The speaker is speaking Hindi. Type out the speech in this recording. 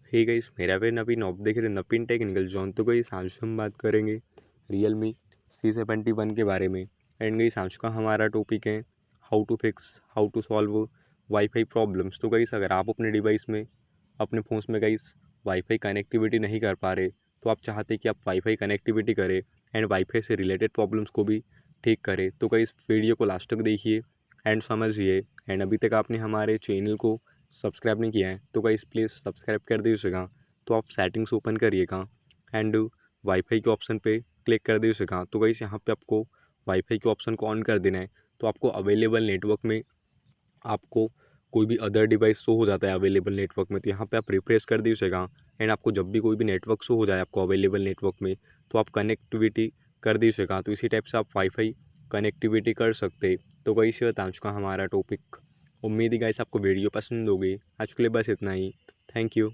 हे गाइस, मेरा पे नवीन आप देख रहे नवीन टेक्निकल जॉन। तो गाइस आज हम बात करेंगे रियलमी C71 के बारे में। एंड गाइस आज का हमारा टॉपिक है how to solve wifi problems. तो गाइस अगर आप अपने डिवाइस में अपने फ़ोन्स में गाइस वाईफाई कनेक्टिविटी नहीं कर पा रहे, तो आप चाहते कि आप वाईफाई कनेक्टिविटी करें एंड वाईफाई से रिलेटेड प्रॉब्लम्स को भी ठीक करें, तो गाइस वीडियो को लास्ट तक देखिए एंड समझिए। एंड अभी तक आपने हमारे चैनल को सब्सक्राइब नहीं किया है तो गाइस प्लीज़ सब्सक्राइब कर दीजिएगा। तो आप सेटिंग्स ओपन करिएगा एंड वाईफाई के ऑप्शन पे क्लिक कर दीजिएगा। तो गाइस यहाँ पे आपको वाईफाई के ऑप्शन को ऑन कर देना है। तो आपको अवेलेबल नेटवर्क में आपको कोई भी अदर डिवाइस शो हो जाता है अवेलेबल नेटवर्क में, तो यहाँ पे आप रिफ्रेश कर दीजिएगा। एंड आपको जब भी कोई भी नेटवर्क शो हो जाए आपको अवेलेबल नेटवर्क में, तो आप कनेक्टिविटी कर दीजिएगा। तो इसी टाइप से आप वाईफाई कनेक्टिविटी कर सकते। तो गाइस ये था आज का हमारा टॉपिक। उम्मीद है गाइस आपको वीडियो पसंद होगी। आज के लिए बस इतना ही। Thank you.